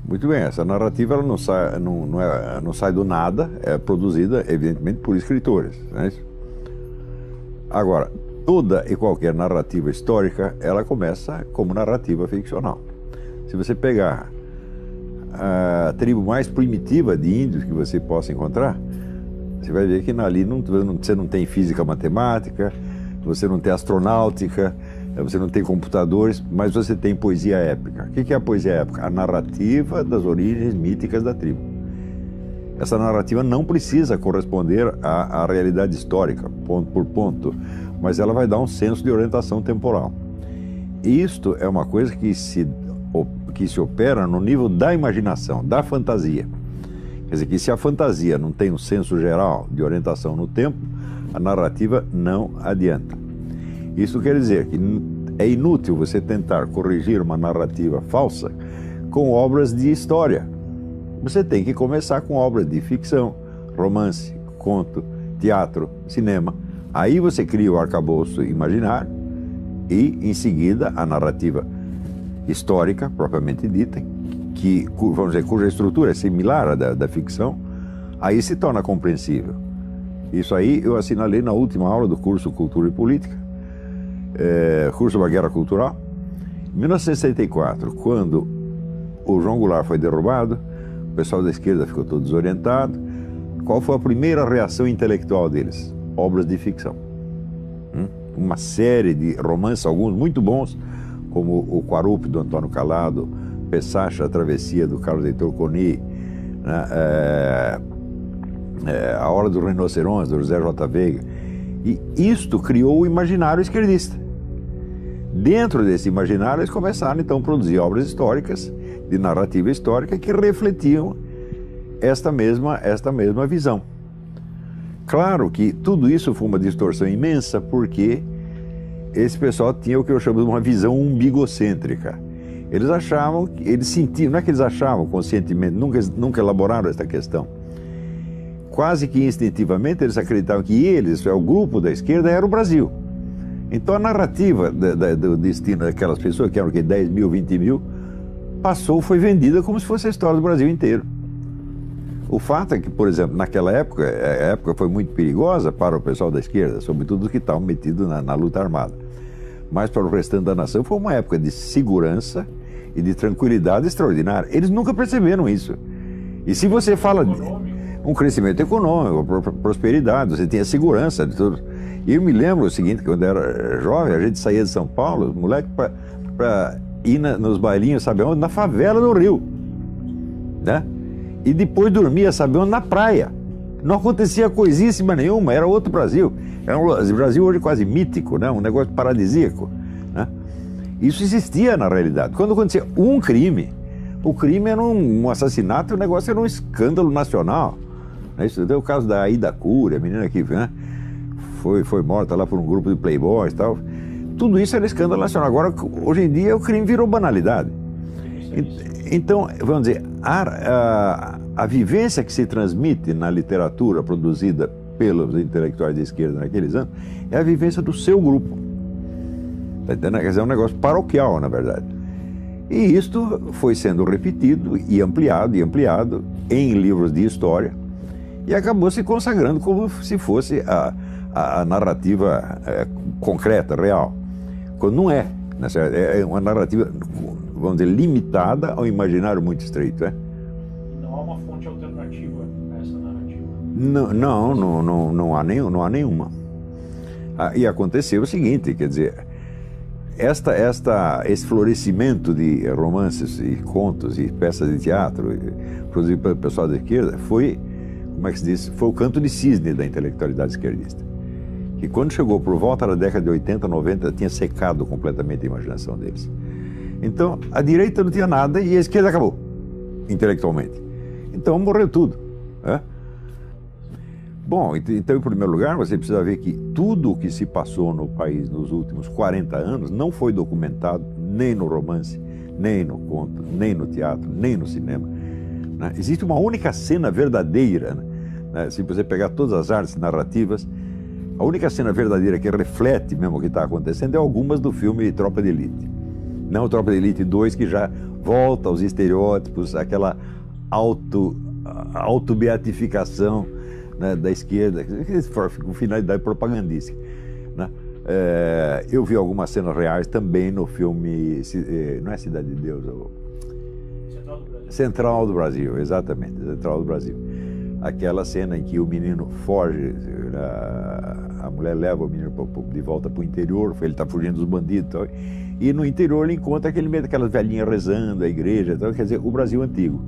Muito bem, essa narrativa ela não sai do nada, é produzida, evidentemente, por escritores, não é isso? Agora, toda e qualquer narrativa histórica, ela começa como narrativa ficcional. Se você pegar a tribo mais primitiva de índios que você possa encontrar, você vai ver que ali você não tem física matemática, você não tem astronáutica, você não tem computadores, mas você tem poesia épica. O que é a poesia épica? A narrativa das origens míticas da tribo. Essa narrativa não precisa corresponder à realidade histórica, ponto por ponto, mas ela vai dar um senso de orientação temporal. Isto é uma coisa que se opera no nível da imaginação, da fantasia. Quer dizer, que se a fantasia não tem um senso geral de orientação no tempo, a narrativa não adianta. Isso quer dizer que é inútil você tentar corrigir uma narrativa falsa com obras de história. Você tem que começar com obras de ficção, romance, conto, teatro, cinema. Aí você cria o arcabouço imaginário e, em seguida, a narrativa histórica, propriamente dita, que, vamos dizer, cuja estrutura é similar à da ficção, aí se torna compreensível. Isso aí eu assinalei na última aula do curso Cultura e Política, curso da Guerra Cultural. Em 1964, quando o João Goulart foi derrubado, o pessoal da esquerda ficou todo desorientado. Qual foi a primeira reação intelectual deles? Obras de ficção. Uma série de romances, alguns muito bons, como o Quarupi, do Antônio Calado, Pessacha, A Travessia, do Carlos Heitor Coni, né? A Hora do Rinoceronte, do José J. Veiga. E isto criou o imaginário esquerdista. Dentro desse imaginário, eles começaram então a produzir obras históricas, de narrativa histórica, que refletiam esta mesma visão. Claro que tudo isso foi uma distorção imensa, porque esse pessoal tinha o que eu chamo de uma visão umbigocêntrica. Eles achavam, eles sentiam, não é que eles achavam conscientemente, nunca elaboraram esta questão. Quase que instintivamente eles acreditavam que eles, o grupo da esquerda, era o Brasil. Então a narrativa do destino daquelas pessoas, que eram 10 mil, 20 mil, foi vendida como se fosse a história do Brasil inteiro. O fato é que, por exemplo, naquela época, a época foi muito perigosa para o pessoal da esquerda, sobretudo os que estavam metidos na luta armada. Mas para o restante da nação foi uma época de segurança e de tranquilidade extraordinária. Eles nunca perceberam isso. E se você fala de um crescimento econômico, prosperidade, você tinha segurança de tudo. E eu me lembro o seguinte, quando eu era jovem, a gente saía de São Paulo, moleque, para ir nos bailinhos, sabe onde? Na favela do Rio, né? E depois dormia, sabe onde? Na praia. Não acontecia coisíssima nenhuma, era outro Brasil. Era um Brasil hoje quase mítico, né? Um negócio paradisíaco, né? Isso existia na realidade. Quando acontecia um crime, o crime era um assassinato, o negócio era um escândalo nacional. Isso deu o caso da Aida Cury, a menina que, né, foi morta lá por um grupo de playboys e tal. Tudo isso era escândalo nacional. Agora, hoje em dia, o crime virou banalidade. Então, vamos dizer, a vivência que se transmite na literatura produzida pelos intelectuais de esquerda naqueles anos é a vivência do seu grupo. Tá entendendo? Quer dizer, é um negócio paroquial, na verdade. E isto foi sendo repetido e ampliado em livros de história e acabou se consagrando como se fosse a narrativa concreta, real. Quando não é. É uma narrativa, vamos dizer, limitada ao imaginário muito estreito. Não há uma fonte alternativa a essa narrativa? Não há nenhuma. E aconteceu o seguinte, quer dizer, esse florescimento de romances e contos e peças de teatro produzido pelo pessoal da esquerda foi, como é que se diz, foi o canto de cisne da intelectualidade esquerdista. Que quando chegou por volta da década de 80, 90, tinha secado completamente a imaginação deles. Então, a direita não tinha nada e a esquerda acabou, intelectualmente. Então, morreu tudo. Bom, então, em primeiro lugar, você precisa ver que tudo o que se passou no país nos últimos 40 anos não foi documentado nem no romance, nem no conto, nem no teatro, nem no cinema. Existe uma única cena verdadeira, né? Se você pegar todas as artes narrativas, a única cena verdadeira que reflete mesmo o que está acontecendo é algumas do filme Tropa de Elite. Não o Tropa de Elite 2, que já volta aos estereótipos, aquela auto-beatificação, né, da esquerda, com finalidade propagandística, né? Eu vi algumas cenas reais também no filme, não é Cidade de Deus, Central do Brasil, exatamente, Central do Brasil. Aquela cena em que o menino foge, a mulher leva o menino de volta para o interior, ele está fugindo dos bandidos, e no interior ele encontra aquelas velhinhas rezando, a igreja, quer dizer, o Brasil antigo.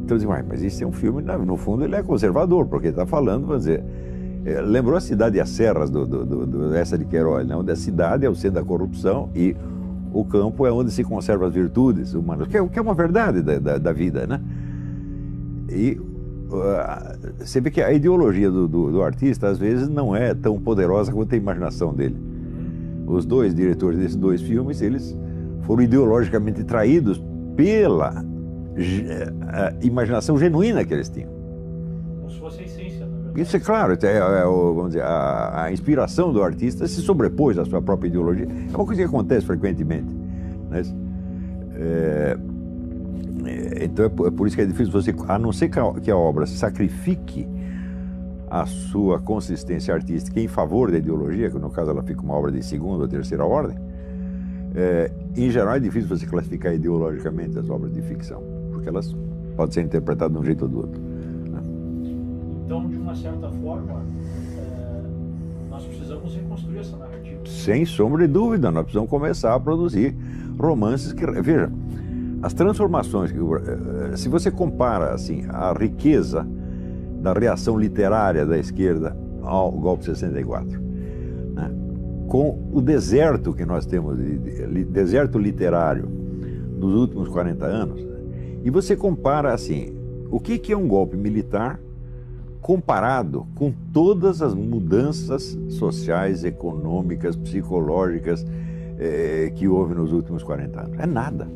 Então eu digo, mas isso é um filme, no fundo ele é conservador, porque ele está falando, vamos dizer, lembrou a Cidade e as Serras do Essa de Queiroz, né? Onde a cidade é o centro da corrupção e o campo é onde se conservam as virtudes humanas, que é uma verdade da vida, né? E você vê que a ideologia do artista às vezes não é tão poderosa quanto a imaginação dele. Os dois diretores desses dois filmes, eles foram ideologicamente traídos pela imaginação genuína que eles tinham. Como se fosse a essência, na verdade. Isso é claro, vamos dizer, a inspiração do artista se sobrepôs à sua própria ideologia. É uma coisa que acontece frequentemente, né? Então é por isso que é difícil você, a não ser que a obra sacrifique a sua consistência artística em favor da ideologia, que no caso ela fica uma obra de segunda ou terceira ordem, em geral é difícil você classificar ideologicamente as obras de ficção, porque elas podem ser interpretadas de um jeito ou do outro, né? Então, de uma certa forma, nós precisamos reconstruir essa narrativa. Sem sombra de dúvida, nós precisamos começar a produzir romances que... Veja, as transformações, se você compara assim, a riqueza da reação literária da esquerda ao golpe de 64, né, com o deserto que nós temos, deserto literário dos últimos 40 anos, e você compara assim, o que é um golpe militar comparado com todas as mudanças sociais, econômicas, psicológicas que houve nos últimos 40 anos? É nada.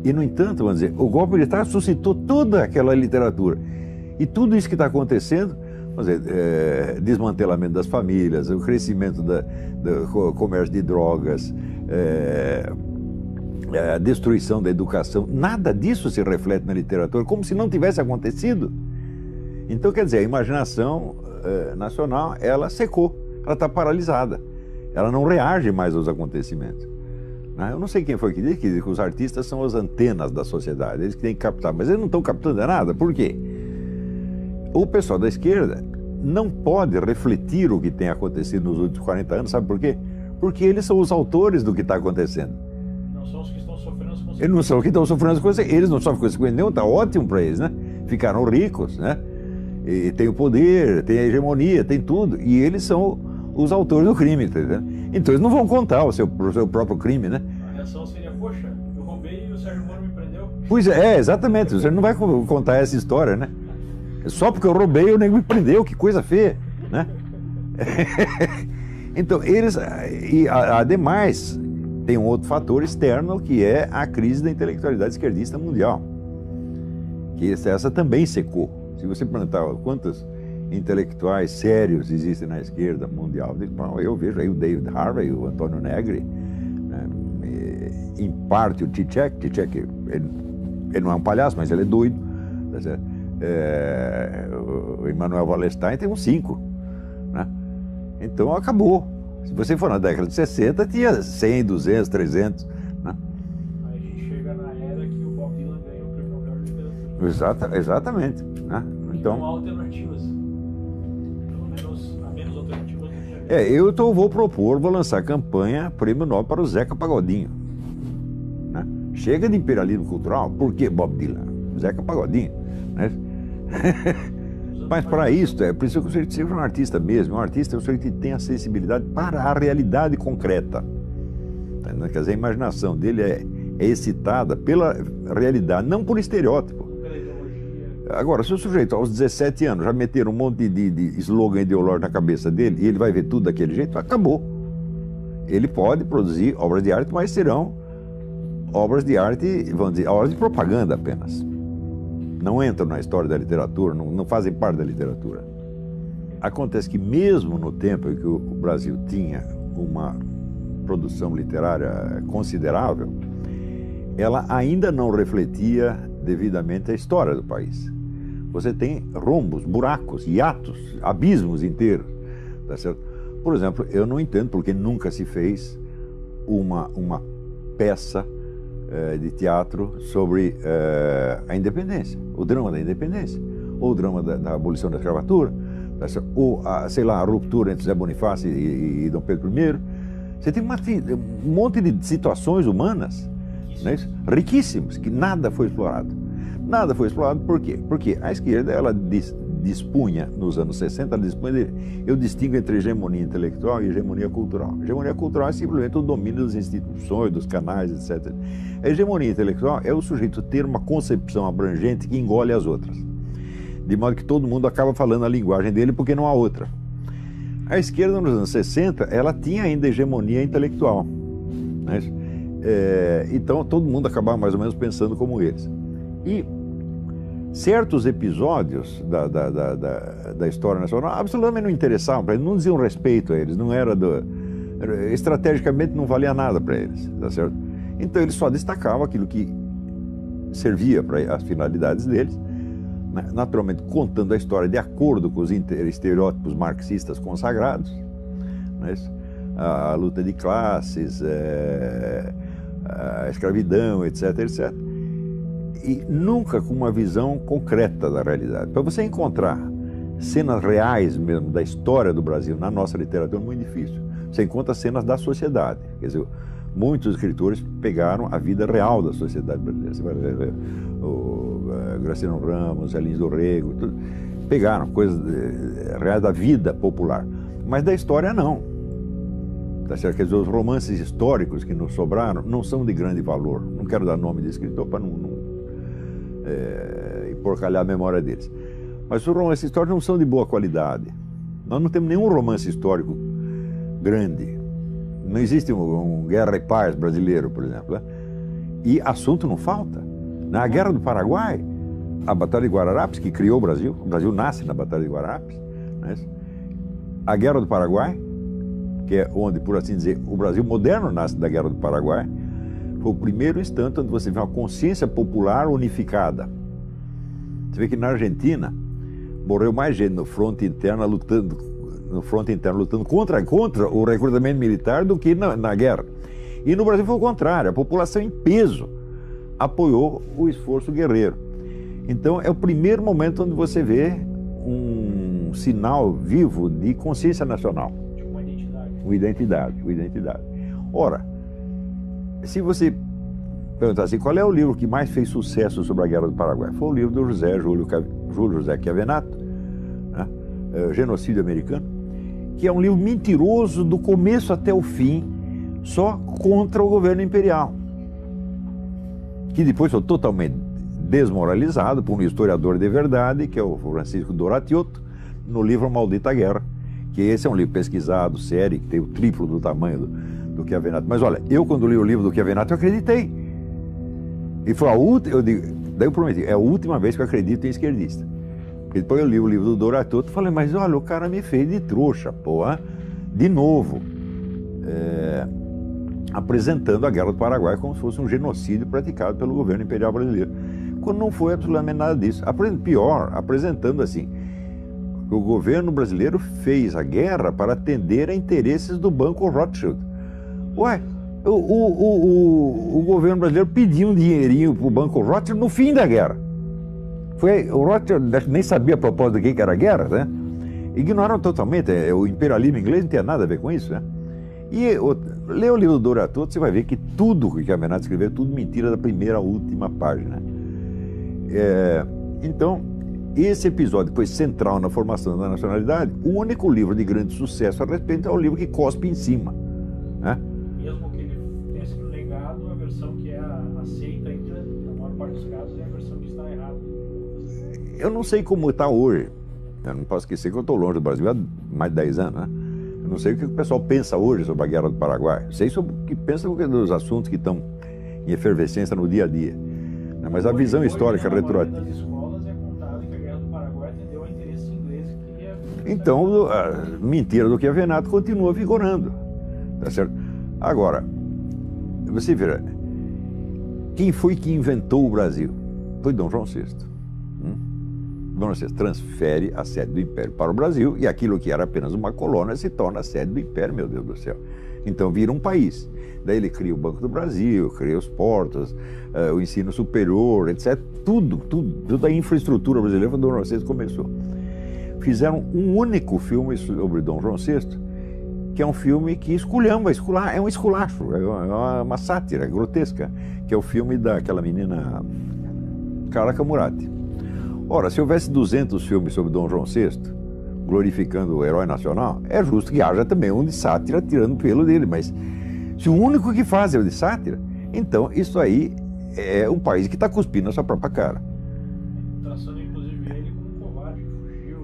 E, no entanto, vamos dizer, o golpe militar suscitou toda aquela literatura. E tudo isso que está acontecendo, vamos dizer, desmantelamento das famílias, o crescimento do comércio de drogas, a destruição da educação, nada disso se reflete na literatura, como se não tivesse acontecido. Então, quer dizer, a imaginação nacional, ela secou, ela está paralisada, ela não reage mais aos acontecimentos. Eu não sei quem foi que disse que os artistas são as antenas da sociedade, eles que têm que captar, mas eles não estão captando nada. Por quê? O pessoal da esquerda não pode refletir o que tem acontecido nos últimos 40 anos, sabe por quê? Porque eles são os autores do que está acontecendo. Não são os que estão sofrendo as consequências. Eles não são os que estão sofrendo as consequências, eles não sofrem consequências nenhuma, está ótimo para eles, né? Ficaram ricos, né? E tem o poder, tem a hegemonia, tem tudo, e eles são os autores do crime, tá entendendo? Então eles não vão contar o seu próprio crime, né? A reação seria, poxa, eu roubei e o Sérgio Moro me prendeu. Pois é, exatamente, você não vai contar essa história, né? Só porque eu roubei, o nego me prendeu, que coisa feia, né? Então, eles, e ademais, tem um outro fator externo, que é a crise da intelectualidade esquerdista mundial, que essa também secou. Se você perguntar quantos intelectuais sérios existem na esquerda mundial, eu vejo aí o David Harvey, o Antônio Negri, né, em parte o Zizek, ele não é um palhaço, mas ele é doido, tá certo? O Emanuel Wallerstein tem uns 5, né? Então acabou. Se você for na década de 60, tinha 100, 200, 300, né? Aí a gente chega na era que o Bob Dylan ganhou o Prêmio Nobel de Literatura. Exatamente, né? Então, não há alternativas. Pelo menos há menos alternativas do que a eu vou lançar campanha Prêmio Nobel para o Zeca Pagodinho, né? Chega de imperialismo cultural, por que Bob Dylan? Zeca Pagodinho, né? Mas para isso, é preciso que o sujeito seja um artista mesmo. Um artista é um sujeito que tem a sensibilidade para a realidade concreta. Quer dizer, a imaginação dele é excitada pela realidade, não por estereótipo. pela ideologia. Agora, se o sujeito aos 17 anos já meter um monte de slogan ideológico na cabeça dele e ele vai ver tudo daquele jeito, acabou. Ele pode produzir obras de arte, mas serão obras de arte, vamos dizer, obras de propaganda apenas. Não entram na história da literatura, não fazem parte da literatura. Acontece que mesmo no tempo em que o Brasil tinha uma produção literária considerável, ela ainda não refletia devidamente a história do país. Você tem rombos, buracos, hiatos, abismos inteiros, tá certo? Por exemplo, eu não entendo porque nunca se fez uma peça de teatro sobre a independência, o drama da independência, ou o drama da abolição da escravatura, tá certo? Ou, sei lá, a ruptura entre Zé Bonifácio e Dom Pedro I. Você tem um monte de situações humanas, né, riquíssimas, que nada foi explorado. Nada foi explorado por quê? Porque a esquerda, ela dispunha, nos anos 60, eu distingo entre hegemonia intelectual e hegemonia cultural. Hegemonia cultural é simplesmente o domínio das instituições, dos canais, etc. A hegemonia intelectual é o sujeito ter uma concepção abrangente que engole as outras. De modo que todo mundo acaba falando a linguagem dele porque não há outra. A esquerda, nos anos 60, ela tinha ainda hegemonia intelectual, né? Então todo mundo acabava mais ou menos pensando como eles. E certos episódios da história nacional absolutamente não interessavam para eles, não diziam respeito a eles, estrategicamente não valia nada para eles, tá certo? Então eles só destacavam aquilo que servia para as finalidades deles, né? Naturalmente contando a história de acordo com os estereótipos marxistas consagrados, né? A luta de classes, a escravidão, etc, etc. E nunca com uma visão concreta da realidade. Para você encontrar cenas reais mesmo da história do Brasil na nossa literatura é muito difícil. Você encontra cenas da sociedade. Quer dizer, muitos escritores pegaram a vida real da sociedade brasileira. Você vai ver o Graciliano Ramos, Lins do Rego, tudo. Pegaram coisas reais da vida popular. Mas da história não. Tá certo? Quer dizer, os romances históricos que nos sobraram não são de grande valor. Não quero dar nome de escritor para não porcalhar a memória deles. Mas os romances históricos não são de boa qualidade. Nós não temos nenhum romance histórico grande. Não existe um Guerra e Paz brasileiro, por exemplo, né? E assunto não falta. Na Guerra do Paraguai, a Batalha de Guararapes, que criou o Brasil nasce na Batalha de Guararapes, né? A Guerra do Paraguai, que é onde, por assim dizer, o Brasil moderno nasce da Guerra do Paraguai, foi o primeiro instante onde você vê uma consciência popular unificada. Você vê que na Argentina morreu mais gente no fronte interno lutando contra o recrutamento militar do que na guerra. E no Brasil foi o contrário, a população em peso apoiou o esforço guerreiro. Então é o primeiro momento onde você vê um sinal vivo de consciência nacional. De uma identidade. Uma identidade. Ora, se você perguntar assim, qual é o livro que mais fez sucesso sobre a Guerra do Paraguai? Foi o livro do Júlio José Chiavenato, né? Genocídio Americano, que é um livro mentiroso do começo até o fim, só contra o governo imperial, que depois foi totalmente desmoralizado por um historiador de verdade, que é o Francisco Doratiotto, no livro Maldita Guerra, que esse é um livro pesquisado, sério, que tem o triplo do tamanho do Chiavenato. Mas olha, eu quando li o livro do Chiavenato, eu acreditei. E foi daí eu prometi, é a última vez que eu acredito em esquerdista. Porque depois eu li o livro do Doratiotto e falei, mas olha, o cara me fez de trouxa, de novo, apresentando a Guerra do Paraguai como se fosse um genocídio praticado pelo governo imperial brasileiro, quando não foi absolutamente nada disso. Pior, apresentando assim, que o governo brasileiro fez a guerra para atender a interesses do Banco Rothschild. Ué, o governo brasileiro pediu um dinheirinho para o Banco Rothschild no fim da guerra. O Rothschild nem sabia a propósito de que era a guerra, né? Ignoraram totalmente. O imperialismo inglês não tinha nada a ver com isso, né? E lê o livro do Doratiotto, você vai ver que tudo que o Chiavenato escreveu é tudo mentira da primeira à última página. Então, esse episódio foi central na formação da nacionalidade. O único livro de grande sucesso a respeito é o livro que cospe em cima, né? Mesmo que ele tenha sido negado, a versão que é aceita ainda, na maior parte dos casos, é a versão que está errada. Eu não sei como está hoje. Eu não posso esquecer que eu estou longe do Brasil há mais de 10 anos, né? Eu não sei o que o pessoal pensa hoje sobre a Guerra do Paraguai. Eu sei sobre o que pensa dos assuntos que estão em efervescência no dia a dia. Mas a visão histórica retroativa. Nas escolas é contado que a Guerra do Paraguai atendeu a interesses ingleses que queria... Então, a mentira do Chiavenato continua vigorando, tá certo? Agora, você vê, quem foi que inventou o Brasil? Foi Dom João VI. Dom João VI transfere a sede do Império para o Brasil e aquilo que era apenas uma colônia se torna a sede do Império, meu Deus do céu. Então vira um país. Daí ele cria o Banco do Brasil, cria os portos, o ensino superior, etc. Toda a infraestrutura brasileira, Dom João VI começou. Fizeram um único filme sobre Dom João VI, que é um filme que esculhamba, é um esculacho, é uma sátira grotesca, que é o filme daquela menina Carla Camurati. Ora, se houvesse 200 filmes sobre Dom João VI, glorificando o herói nacional, é justo que haja também um de sátira tirando o pelo dele, mas se o único que faz é o de sátira, então isso aí é um país que está cuspindo na sua própria cara. Traçando inclusive ele como um covarde que fugiu.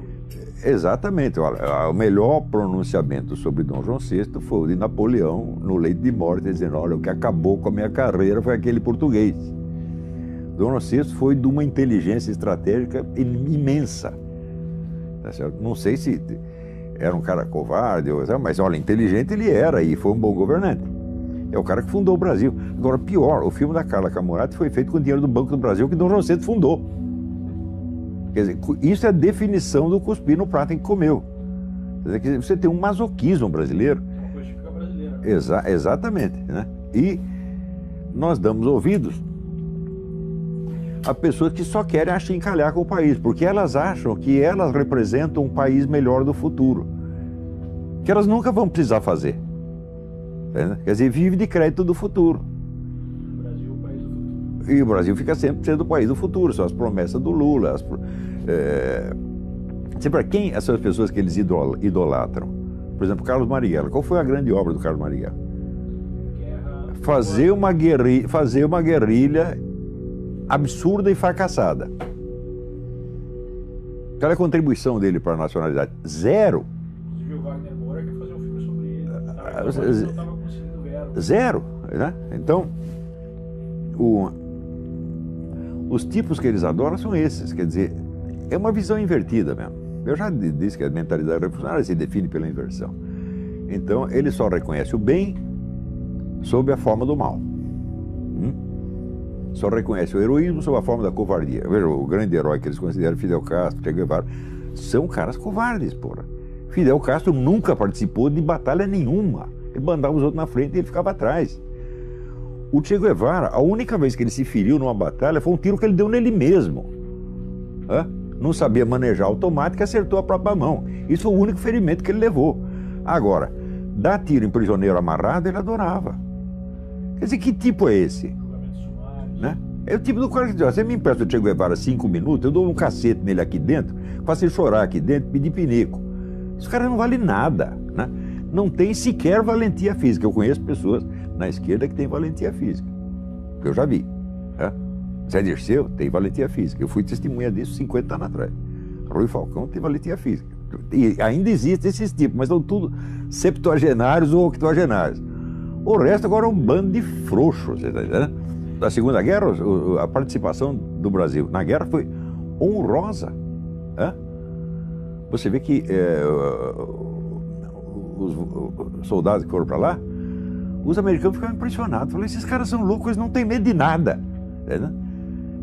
Exatamente. Olha, o melhor pronunciamento sobre Dom João VI foi o de Napoleão no leito de morte, dizendo: olha, o que acabou com a minha carreira foi aquele português. Dom João VI foi de uma inteligência estratégica imensa. Tá certo? Não sei se era um cara covarde, mas olha, inteligente ele era e foi um bom governante. É o cara que fundou o Brasil. Agora, pior, o filme da Carla Camurati foi feito com o dinheiro do Banco do Brasil que Dom João VI fundou. Quer dizer, isso é a definição do cuspir no prato em que comeu. Quer dizer, você tem um masoquismo brasileiro. Uma coisa típica brasileira. Exatamente. Né? E nós damos ouvidos a pessoas que só querem achincalhar com o país, porque elas acham que elas representam um país melhor do futuro, que elas nunca vão precisar fazer. Né? Quer dizer, vive de crédito do futuro. O Brasil é o país do futuro. E o Brasil fica sempre sendo o país do futuro, são as promessas do Lula. Sempre quem são as pessoas que eles idolatram? Por exemplo, Carlos Marighella. Qual foi a grande obra do Carlos Marighella? Fazer uma guerrilha absurda e fracassada. Qual é a contribuição dele para a nacionalidade? Zero. Inclusive o Wagner Moura quer fazer um filme sobre ele. Não estava conseguindo verbo. Zero. Né? Então, os tipos que eles adoram são esses. Quer dizer, é uma visão invertida mesmo. Eu já disse que a mentalidade revolucionária se define pela inversão. Então, ele só reconhece o bem sob a forma do mal. Só reconhece o heroísmo sob a forma da covardia. Veja, o grande herói que eles consideram, Fidel Castro, Che Guevara, são caras covardes, porra. Fidel Castro nunca participou de batalha nenhuma. Ele mandava os outros na frente e ele ficava atrás. O Che Guevara, a única vez que ele se feriu numa batalha foi um tiro que ele deu nele mesmo. Não sabia manejar automática e acertou a própria mão. Isso foi o único ferimento que ele levou. Agora, dar tiro em prisioneiro amarrado, ele adorava. Quer dizer, que tipo é esse? Né? É o tipo do cara que diz: você me empresta o Che Guevara 5 minutos, eu dou um cacete nele aqui dentro, faço ele chorar aqui dentro, pedir pinico. Esse cara não vale nada, né? Não tem sequer valentia física. Eu conheço pessoas na esquerda que têm valentia física, que eu já vi. Né? Zé Dirceu tem valentia física. Eu fui testemunha disso 50 anos atrás. Rui Falcão tem valentia física. E ainda existem esses tipos, mas são tudo septuagenários ou octogenários. O resto agora é um bando de frouxos, você tá entendendo? Da Segunda Guerra, a participação do Brasil na guerra foi honrosa. Você vê que os soldados que foram para lá, os americanos ficaram impressionados. Falaram: esses caras são loucos, eles não têm medo de nada.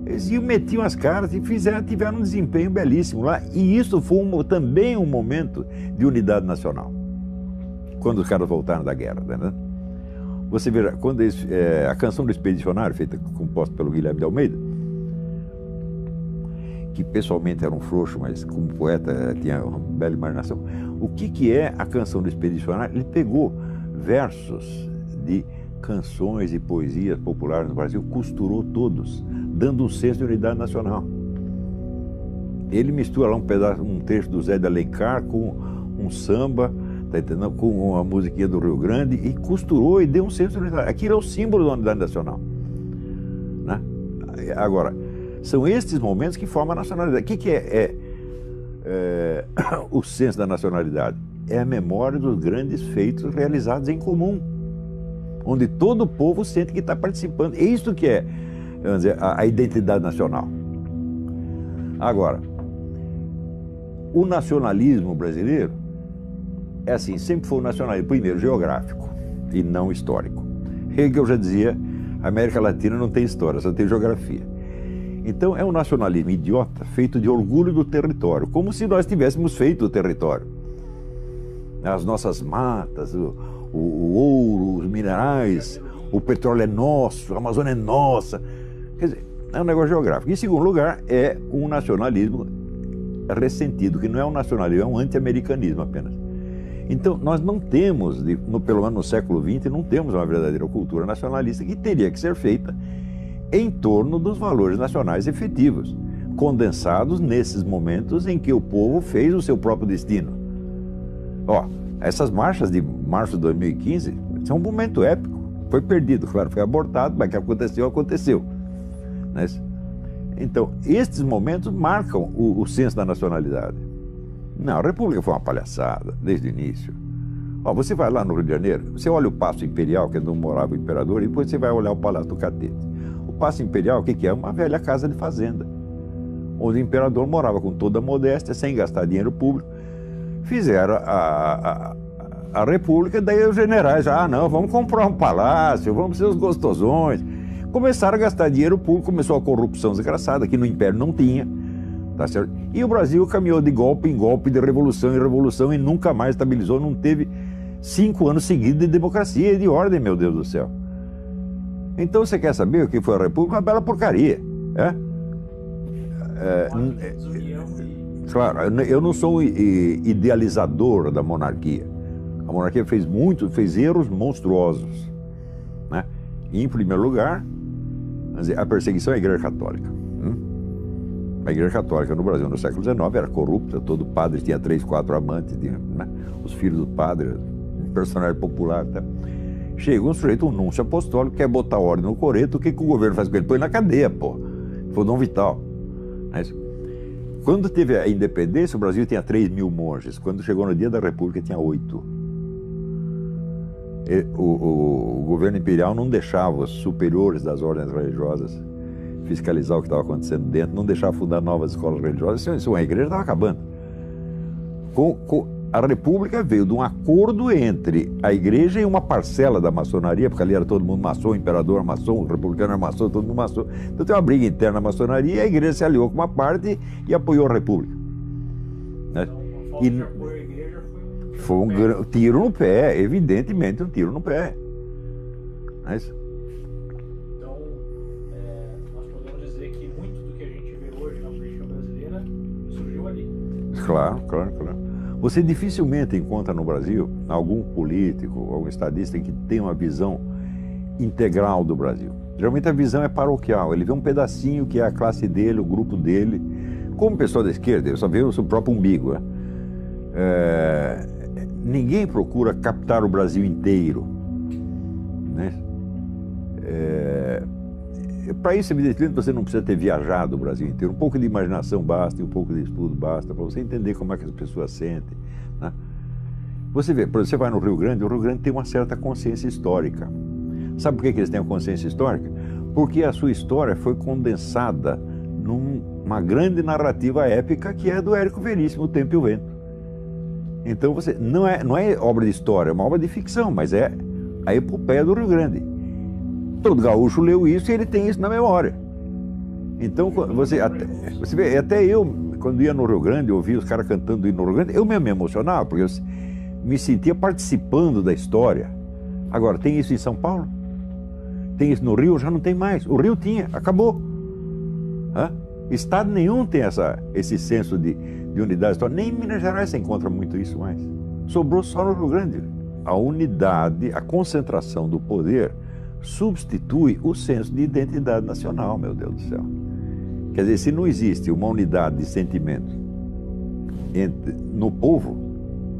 Eles iam, metiam as caras e tiveram um desempenho belíssimo lá. E isso foi também um momento de unidade nacional, quando os caras voltaram da guerra. Você vê, quando a Canção do Expedicionário, composta pelo Guilherme de Almeida, que pessoalmente era um frouxo, mas como poeta tinha uma bela imaginação. O que é a Canção do Expedicionário? Ele pegou versos de canções e poesias populares no Brasil, costurou todos, dando um senso de unidade nacional. Ele mistura lá um trecho do Zé de Alencar com um samba, tá entendendo? Com a musiquinha do Rio Grande, e costurou e deu um senso de unidade. Aquilo é o símbolo da unidade nacional. Né? Agora, são estes momentos que formam a nacionalidade. O que é o senso da nacionalidade? É a memória dos grandes feitos realizados em comum, onde todo o povo sente que está participando. É isso que é, vamos dizer, a identidade nacional. Agora, o nacionalismo brasileiro é assim, sempre foi o nacionalismo, primeiro, geográfico. e não histórico. Hegel já dizia, a América Latina não tem história, só tem geografia. Então é um nacionalismo idiota, feito de orgulho do território, como se nós tivéssemos feito o território. As nossas matas, o ouro, os minerais, o petróleo é nosso, a Amazônia é nossa. Quer dizer, é um negócio geográfico. Em segundo lugar, é um nacionalismo ressentido, que não é um nacionalismo, é um anti-americanismo apenas. Então, nós não temos, pelo menos no século XX, não temos uma verdadeira cultura nacionalista que teria que ser feita em torno dos valores nacionais efetivos, condensados nesses momentos em que o povo fez o seu próprio destino. Ó, essas marchas de março de 2015 são um momento épico. Foi perdido, claro, foi abortado, mas o que aconteceu, aconteceu. Então, estes momentos marcam o senso da nacionalidade. Não, a República foi uma palhaçada, desde o início. Ó, você vai lá no Rio de Janeiro, você olha o Paço Imperial, que é onde morava o imperador, e depois você vai olhar o Palácio do Catete. O Paço Imperial, o que é? Uma velha casa de fazenda, onde o imperador morava com toda a modéstia, sem gastar dinheiro público. Fizeram a República, daí os generais, não, vamos comprar um palácio, vamos ser os gostosões. Começaram a gastar dinheiro público, começou a corrupção desgraçada, que no Império não tinha, tá certo? E o Brasil caminhou de golpe em golpe, de revolução em revolução, e nunca mais estabilizou, não teve 5 anos seguidos de democracia e de ordem, meu Deus do céu. Então você quer saber o que foi a República? Uma bela porcaria. Claro, eu não sou idealizador da monarquia. A monarquia fez erros monstruosos, né? E, em primeiro lugar, a perseguição à Igreja Católica. A Igreja Católica no Brasil no século XIX era corrupta, todo padre tinha 3, 4 amantes, né? Os filhos do padre, um personagem popular. Tá? Chega um sujeito, um núncio apostólico, quer botar ordem no coreto, o que o governo faz com ele? Põe na cadeia, pô. Foi o Dom Vital. Quando teve a independência, o Brasil tinha 3.000 monges. Quando chegou no dia da República, tinha 8. O governo imperial não deixava os superiores das ordens religiosas fiscalizar o que estava acontecendo dentro, não deixava fundar novas escolas religiosas. A igreja estava acabando. A República veio de um acordo entre a igreja e uma parcela da maçonaria, porque ali era todo mundo maçom, o imperador era maçom, o republicano era maçom, todo mundo maçom. Então tem uma briga interna na maçonaria e a igreja se aliou com uma parte e apoiou a República. Né? Foi um tiro no pé, evidentemente um tiro no pé. Mas... Então, nós podemos dizer que muito do que a gente vê hoje na política brasileira surgiu ali. Claro. Você dificilmente encontra no Brasil algum político, algum estadista que tenha uma visão integral do Brasil. Geralmente a visão é paroquial, ele vê um pedacinho que é a classe dele, o grupo dele. Como pessoa da esquerda, ele só vê o seu próprio umbigo. Ninguém procura captar o Brasil inteiro. Né? Para isso, evidentemente, você não precisa ter viajado o Brasil inteiro. Um pouco de imaginação basta e um pouco de estudo basta para você entender como é que as pessoas sentem. Né? Você vê, por exemplo, você vai no Rio Grande, o Rio Grande tem uma certa consciência histórica. Sabe por que eles têm a consciência histórica? Porque a sua história foi condensada numa grande narrativa épica que é do Érico Veríssimo, O Tempo e o Vento. Então você não é obra de história, é uma obra de ficção, mas é a epopeia do Rio Grande. Todo gaúcho leu isso e ele tem isso na memória. Então você vê, até eu, quando ia no Rio Grande, eu ouvia os caras cantando no Rio Grande, eu mesmo me emocionava, porque eu me sentia participando da história. Agora, tem isso em São Paulo? Tem isso no Rio? Já não tem mais. O Rio tinha, acabou. Estado nenhum tem esse senso de unidade histórica. Nem em Minas Gerais você encontra muito isso mais. Sobrou só no Rio Grande. A unidade, a concentração do poder substitui o senso de identidade nacional, meu Deus do céu. Quer dizer, se não existe uma unidade de sentimento no povo,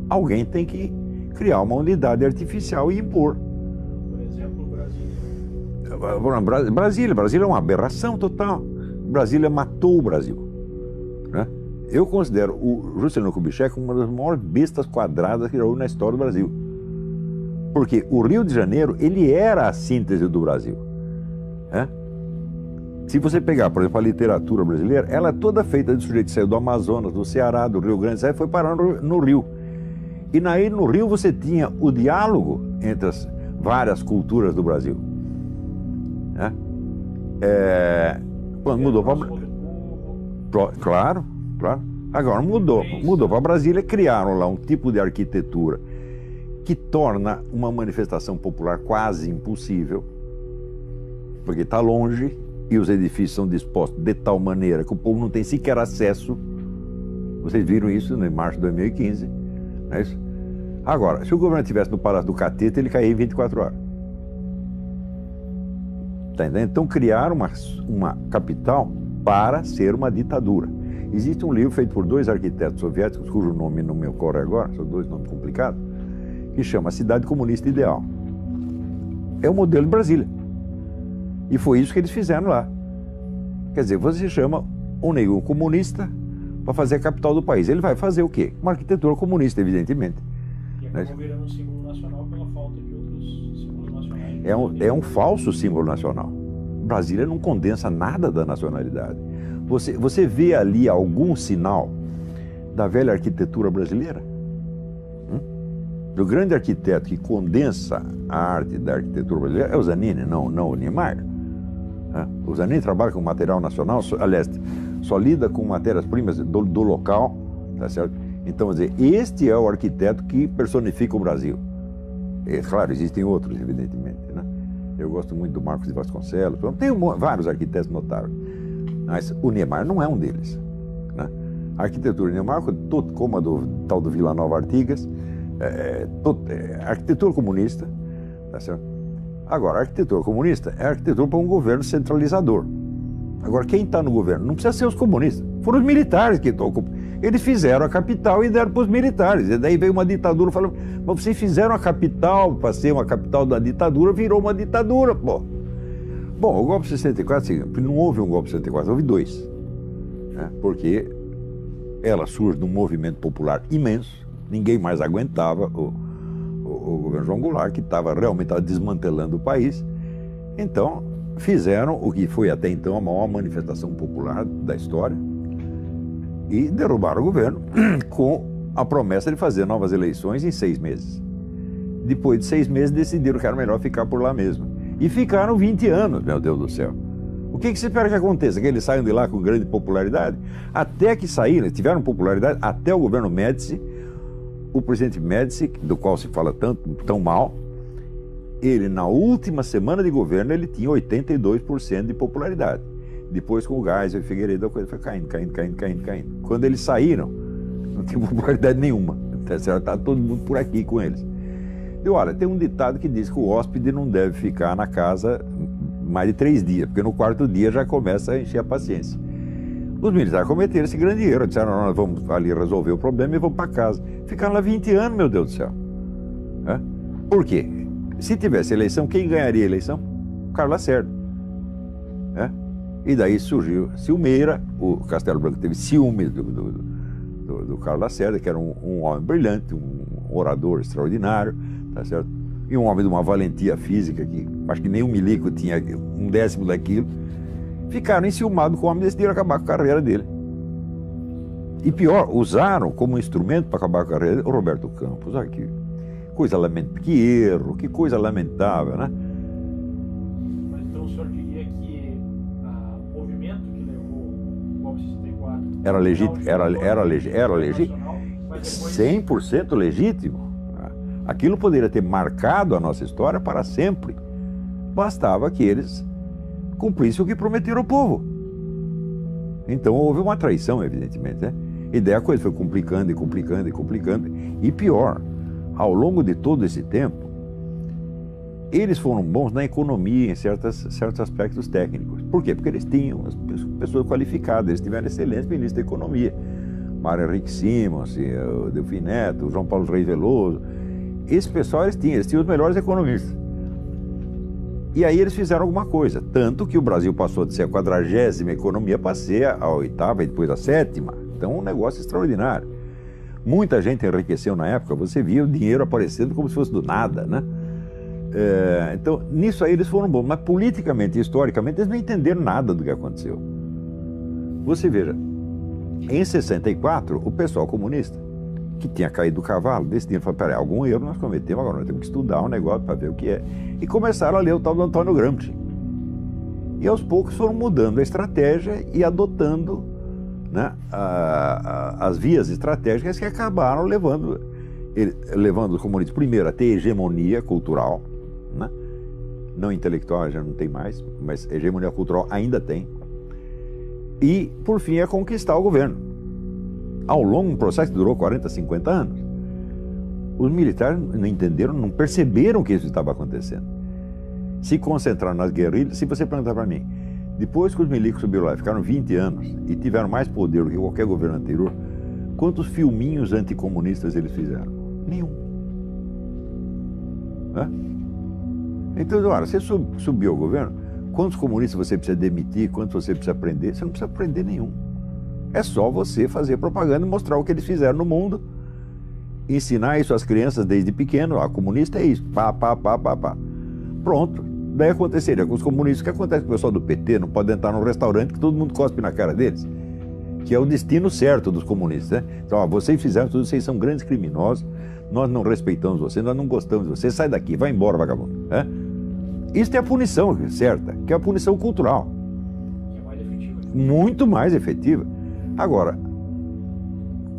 alguém tem que criar uma unidade artificial e impor. Por exemplo, Brasília. Brasília é uma aberração total. Brasília matou o Brasil. Né? Eu considero o Juscelino Kubitschek uma das maiores bestas quadradas que já houve na história do Brasil. Porque o Rio de Janeiro, ele era a síntese do Brasil. Se você pegar, por exemplo, a literatura brasileira, ela é toda feita de sujeito que saiu do Amazonas, do Ceará, do Rio Grande, aí foi parar no Rio. E aí no Rio você tinha o diálogo entre várias culturas do Brasil. Né? Quando mudou para... Claro, claro. Agora mudou para Brasília, criaram lá um tipo de arquitetura que torna uma manifestação popular quase impossível, porque está longe e os edifícios são dispostos de tal maneira que o povo não tem sequer acesso. Vocês viram isso em março de 2015, não é isso? Agora, se o governo estivesse no Palácio do Catete, ele caía em 24 horas. Tá entendendo? Então criaram uma capital para ser uma ditadura. Existe um livro feito por 2 arquitetos soviéticos, cujo nome não me ocorre agora, são 2 nomes complicados, que chama Cidade Comunista Ideal. É o modelo de Brasília. E foi isso que eles fizeram lá. Quer dizer, você chama um negro comunista para fazer a capital do país. Ele vai fazer o quê? Uma arquitetura comunista, evidentemente. E acabou virando um símbolo nacional pela falta de outros símbolos nacionais. É um falso símbolo nacional. Brasília não condensa nada da nacionalidade. Você vê ali algum sinal da velha arquitetura brasileira? O grande arquiteto que condensa a arte da arquitetura brasileira é o Zanini, não o Niemeyer. O Zanini trabalha com material nacional, aliás, só lida com matérias-primas do local, tá certo? Então, quer dizer, este é o arquiteto que personifica o Brasil. Claro, existem outros, evidentemente, né? Eu gosto muito do Marcos de Vasconcelos, tem vários arquitetos notáveis, mas o Niemeyer não é um deles, né? A arquitetura de Niemeyer, como a do tal do Vila Nova Artigas, arquitetura comunista, tá certo? Agora, a arquitetura comunista é a arquitetura para um governo centralizador. Agora, quem está no governo não precisa ser os comunistas, foram os militares que estão ocupando. Eles fizeram a capital e deram para os militares. E daí veio uma ditadura falando, mas vocês fizeram a capital para ser uma capital da ditadura, virou uma ditadura, pô. Bom, o golpe de 64, não houve um golpe de 64, houve 2. Né? Porque ela surge de um movimento popular imenso, ninguém mais aguentava o governo João Goulart, que realmente estava desmantelando o país. Então, fizeram o que foi até então a maior manifestação popular da história e derrubaram o governo com a promessa de fazer novas eleições em 6 meses. Depois de 6 meses, decidiram que era melhor ficar por lá mesmo. E ficaram 20 anos, meu Deus do céu. O que você espera que aconteça? Que eles saiam de lá com grande popularidade? Até que saíram, tiveram popularidade até o governo Médici. O presidente Médici, do qual se fala tão mal, ele, na última semana de governo, ele tinha 82% de popularidade. Depois, com o Geisel e Figueiredo, a coisa foi caindo. Quando eles saíram, não tinha popularidade nenhuma. Está todo mundo por aqui com eles. E olha, tem um ditado que diz que o hóspede não deve ficar na casa mais de 3 dias, porque no 4º dia já começa a encher a paciência. Os militares cometeram esse grande erro, disseram, nós vamos ali resolver o problema e vamos para casa. Ficaram lá 20 anos, meu Deus do céu. Por quê? Se tivesse eleição, quem ganharia a eleição? Carlos Lacerda. E daí surgiu Silmeira, o Castelo Branco teve ciúmes do Carlos Lacerda, que era um homem brilhante, um orador extraordinário, tá certo? E um homem de uma valentia física que acho que nem o Milico tinha 1/10 daquilo. Ficaram enciumados com o homem e decidiram acabar com a carreira dele. E pior, usaram como instrumento para acabar com a carreira dele o Roberto Campos. Olha que coisa lamentável, que erro, que coisa lamentável, né? Mas então o senhor diria que o movimento que levou o golpe de 64 era legítimo, 100% legítimo. Aquilo poderia ter marcado a nossa história para sempre. Bastava que eles cumprissem o que prometeram ao povo. Então houve uma traição, evidentemente, né? E daí a coisa foi complicando. E pior, ao longo de todo esse tempo, eles foram bons na economia, em certos aspectos técnicos. Por quê? Porque eles tinham as pessoas qualificadas, eles tiveram excelentes ministros da economia. Mário Henrique Simons, o Delfim Neto, o João Paulo Reis Veloso. Esse pessoal eles tinham os melhores economistas. E aí eles fizeram alguma coisa, tanto que o Brasil passou de ser a 40ª economia para ser a 8ª e depois a 7ª. Então, um negócio extraordinário. Muita gente enriqueceu na época, você via o dinheiro aparecendo como se fosse do nada, né? Então, nisso aí eles foram bons, mas politicamente e historicamente eles não entenderam nada do que aconteceu. Você veja, em 64, o pessoal comunista que tinha caído do cavalo, decidiram, falaram, peraí, algum erro nós cometemos, agora nós temos que estudar um negócio para ver o que é. E começaram a ler o tal do Antônio Gramsci. E aos poucos foram mudando a estratégia e adotando, né, as vias estratégicas que acabaram levando os comunistas, primeiro, a ter hegemonia cultural, né? Não intelectual já não tem mais, mas hegemonia cultural ainda tem. E, por fim, a conquistar o governo. Ao longo de um processo que durou 40, 50 anos, os militares não entenderam, não perceberam que isso estava acontecendo. Se concentraram nas guerrilhas. Se você perguntar para mim, depois que os milicos subiram lá, ficaram 20 anos e tiveram mais poder do que qualquer governo anterior, quantos filminhos anticomunistas eles fizeram? Nenhum. Hã? Então, olha, você subiu ao governo, quantos comunistas você precisa demitir, quantos você precisa prender? Você não precisa prender nenhum. É só você fazer propaganda e mostrar o que eles fizeram no mundo, ensinar isso às crianças desde pequeno, comunista é isso, pá. Pronto. Daí aconteceria com os comunistas, o que acontece com o pessoal do PT, não pode entrar num restaurante que todo mundo cospe na cara deles, que é o destino certo dos comunistas, né? Então, ó, vocês fizeram tudo, vocês são grandes criminosos, nós não respeitamos vocês, nós não gostamos de vocês, sai daqui, vai embora, vagabundo. Né? Isso é a punição certa, que é a punição cultural. Que é mais efetiva. Muito mais efetiva. Agora,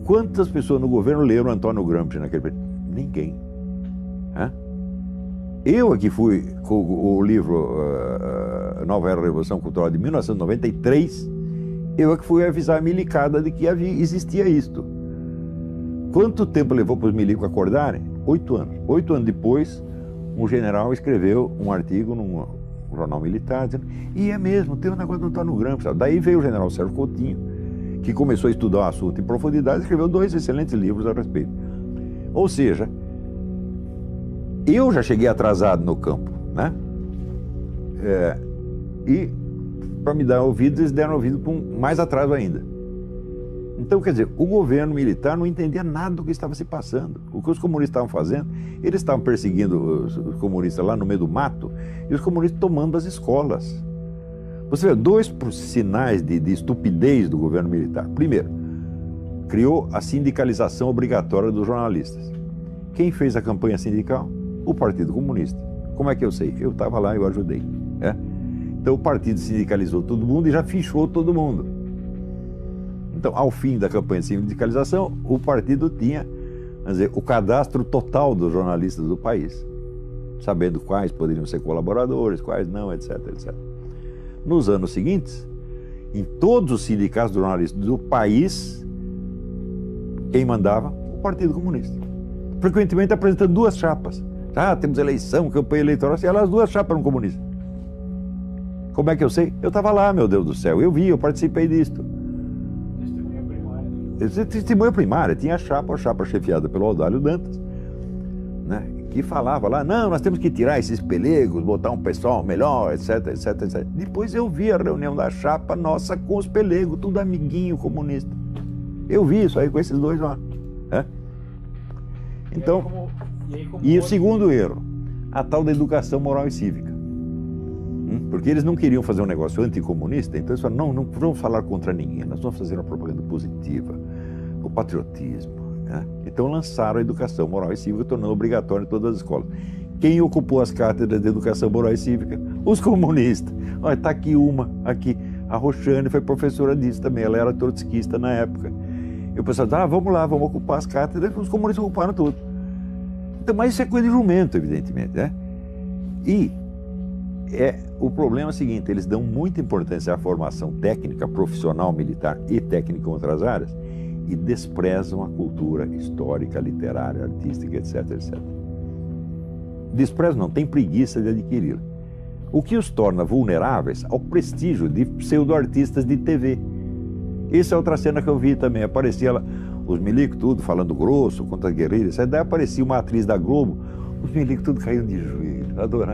quantas pessoas no governo leram Antônio Gramsci naquele período? Ninguém. Hã? Eu aqui fui com o livro Nova Era da Revolução Cultural de 1993, eu é que fui avisar a milicada de que existia isto. Quanto tempo levou para os milicos acordarem? 8 anos. 8 anos depois, um general escreveu um artigo num jornal militar, dizendo, e é mesmo, tem um negócio do Antônio Gramsci. Daí veio o general Sérgio Coutinho, que começou a estudar o assunto em profundidade e escreveu 2 excelentes livros a respeito. Ou seja, eu já cheguei atrasado no campo, né? E para me dar ouvidos, eles deram ouvido com mais atraso ainda. Então, quer dizer, o governo militar não entendia nada do que estava se passando. O que os comunistas estavam fazendo, eles estavam perseguindo os comunistas lá no meio do mato e os comunistas tomando as escolas. Você vê 2 sinais de estupidez do governo militar. Primeiro, criou a sindicalização obrigatória dos jornalistas. Quem fez a campanha sindical? O Partido Comunista. Como é que eu sei? Eu estava lá e eu ajudei. Então o partido sindicalizou todo mundo e já fichou todo mundo. Então, ao fim da campanha de sindicalização, o partido tinha, vamos dizer, o cadastro total dos jornalistas do país, sabendo quais poderiam ser colaboradores, quais não, etc, etc. Nos anos seguintes, em todos os sindicatos de jornalistas do país, quem mandava? O Partido Comunista. Frequentemente apresentando 2 chapas. Temos eleição, campanha eleitoral, e as 2 chapas eram comunistas. Como é que eu sei? Eu estava lá, meu Deus do céu, eu vi, eu participei disto. Testemunha primária. Testemunha primária, tinha a chapa chefiada pelo Audálio Dantas, né, que falava lá, não, nós temos que tirar esses pelegos, botar um pessoal melhor, etc, etc, etc. Depois eu vi a reunião da chapa nossa com os pelegos, tudo amiguinho comunista. Eu vi isso aí com esses 2 lá. Né? Então, e o segundo erro, a tal da educação moral e cívica. Porque eles não queriam fazer um negócio anticomunista, então eles falaram, não vamos falar contra ninguém, nós vamos fazer uma propaganda positiva, o patriotismo. Né? Então lançaram a educação moral e cívica, tornando obrigatório em todas as escolas. Quem ocupou as cátedras de educação moral e cívica? Os comunistas. Olha, está aqui uma, aqui. A Roxane foi professora disso também, ela era trotskista na época. E o pessoal disse, vamos lá, vamos ocupar as cátedras, os comunistas ocuparam tudo. Então, mas isso é coisa de jumento, evidentemente, né? E o problema é o seguinte, eles dão muita importância à formação técnica, profissional, militar e técnica em outras áreas e desprezam a cultura histórica, literária, artística, etc, etc. Desprezam não, tem preguiça de adquiri-la. O que os torna vulneráveis ao prestígio de pseudo-artistas de TV. Essa é outra cena que eu vi também, aparecia lá, os milicos tudo falando grosso contra as guerrilhas, daí aparecia uma atriz da Globo, os milicos tudo caíram de joelho,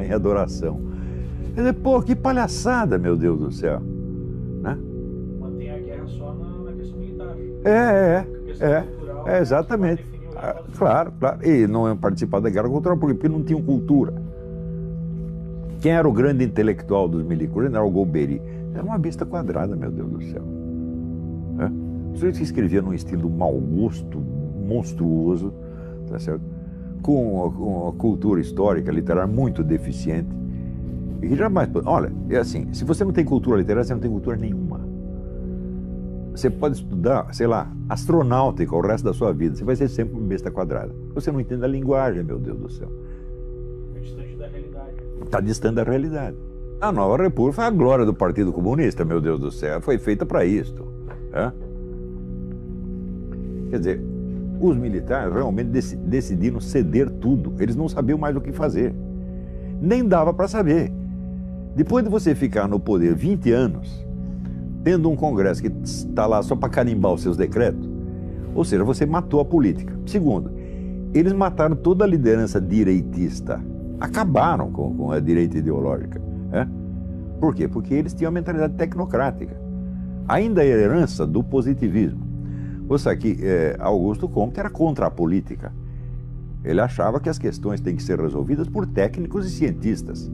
em adoração. Quer dizer, pô, que palhaçada, meu Deus do céu. Né? Mantém a guerra só na questão militar. Exatamente. Claro. E não participar da guerra cultural, porque não tinham cultura. Quem era o grande intelectual dos milicos? O general Golbery. Era uma besta quadrada, meu Deus do céu. O sujeito que escrevia num estilo mau gosto, monstruoso, tá certo? Com uma cultura histórica, literária muito deficiente. E que jamais... Olha, é assim, se você não tem cultura literária, você não tem cultura nenhuma. Você pode estudar, sei lá, astronáutica o resto da sua vida, você vai ser sempre uma besta quadrada. Você não entende a linguagem, meu Deus do céu. É distante da realidade. Está distante da realidade. A Nova República foi a glória do Partido Comunista, meu Deus do céu. Foi feita para isto. É? Quer dizer, os militares realmente decidiram ceder tudo. Eles não sabiam mais o que fazer. Nem dava para saber. Depois de você ficar no poder 20 anos, tendo um Congresso que está lá só para carimbar os seus decretos, ou seja, você matou a política. Segundo, eles mataram toda a liderança direitista. Acabaram com a direita ideológica. É? Por quê? Porque eles tinham a mentalidade tecnocrática. Ainda a herança do positivismo. Você sabe que Augusto Comte era contra a política. Ele achava que as questões têm que ser resolvidas por técnicos e cientistas,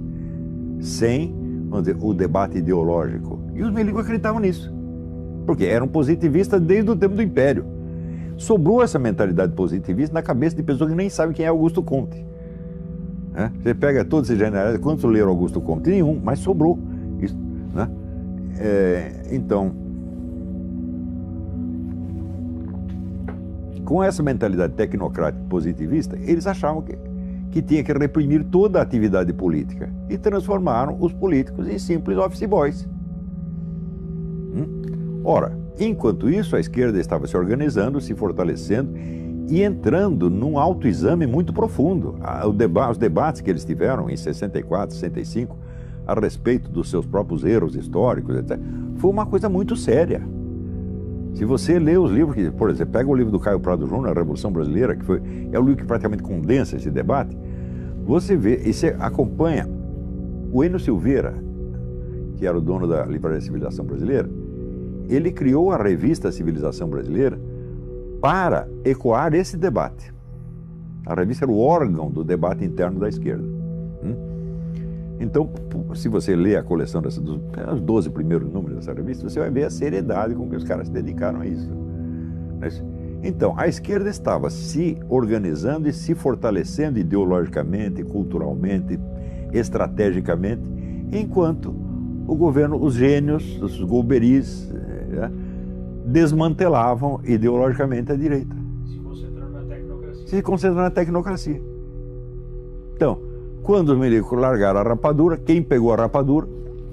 sem, vamos dizer, o debate ideológico. E os milicos acreditavam nisso, porque eram positivistas desde o tempo do Império. Sobrou essa mentalidade positivista na cabeça de pessoas que nem sabem quem é Augusto Comte. Você pega todos esses generais, quantos leram Augusto Comte? Nenhum, mas sobrou. Isso, né? Então, com essa mentalidade tecnocrática positivista, eles achavam que tinha que reprimir toda a atividade política e transformaram os políticos em simples office boys. Ora, enquanto isso, a esquerda estava se organizando, se fortalecendo e entrando num autoexame muito profundo. Os debates que eles tiveram em 64, 65, a respeito dos seus próprios erros históricos, etc., foi uma coisa muito séria. Se você lê os livros, por exemplo, pega o livro do Caio Prado Júnior, A Revolução Brasileira, é o livro que praticamente condensa esse debate, você vê e você acompanha o Enio Silveira, que era o dono da Livraria Civilização Brasileira. Ele criou a revista Civilização Brasileira para ecoar esse debate. A revista era o órgão do debate interno da esquerda. Então, se você lê a coleção dos 12 primeiros números dessa revista, você vai ver a seriedade com que os caras se dedicaram a isso. Então, a esquerda estava se organizando e se fortalecendo ideologicamente, culturalmente, estrategicamente, enquanto o governo, os gênios, os golberis, desmantelavam ideologicamente a direita. Se concentrando na tecnocracia. Então, quando os milicos largaram a rapadura, quem pegou a rapadura?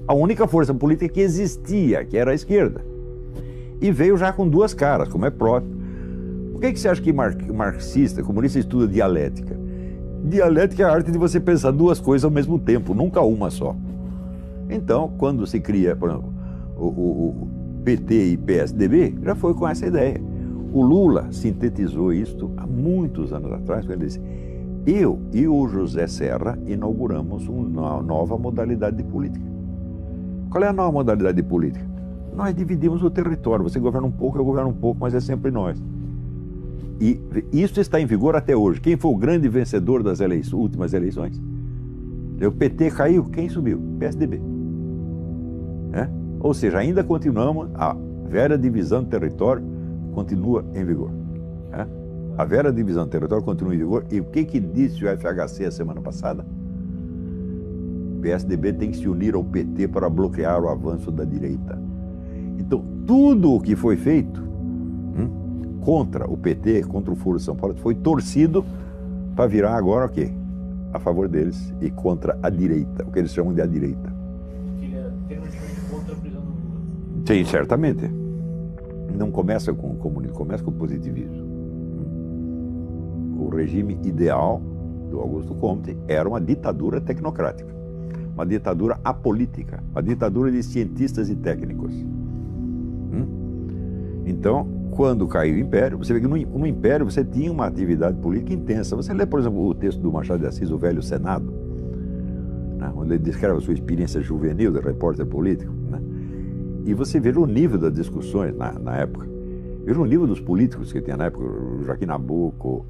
A única força política que existia, que era a esquerda. E veio já com duas caras, como é próprio. Por que você acha que marxista, comunista, estuda dialética? Dialética é a arte de você pensar duas coisas ao mesmo tempo, nunca uma só. Então, quando se cria, por exemplo, o PT e PSDB, já foi com essa ideia. O Lula sintetizou isto há muitos anos atrás, quando ele disse: eu e o José Serra inauguramos uma nova modalidade de política. Qual é a nova modalidade de política? Nós dividimos o território. Você governa um pouco, eu governo um pouco, mas é sempre nós. E isso está em vigor até hoje. Quem foi o grande vencedor das últimas eleições? O PT caiu, quem subiu? PSDB. Ou seja, ainda continuamos, a velha divisão de território continua em vigor. A velha divisão de território continua em vigor. E o que disse o FHC a semana passada? O PSDB tem que se unir ao PT para bloquear o avanço da direita. Então, tudo o que foi feito contra o PT, contra o Foro de São Paulo, foi torcido para virar agora o quê? A favor deles e contra a direita, o que eles chamam de a direita. Que é terminantemente contra a prisão do Lula. Sim, certamente. Não começa com o comunismo, começa com o positivismo. O regime ideal do Augusto Comte era uma ditadura tecnocrática, uma ditadura apolítica, uma ditadura de cientistas e técnicos. Então, quando caiu o Império, você vê que no Império você tinha uma atividade política intensa. Você lê, por exemplo, o texto do Machado de Assis, O Velho Senado, onde ele descreve a sua experiência juvenil de repórter político, e você vê o nível das discussões na época. Veja o nível dos políticos que tinha na época, o Joaquim Nabuco,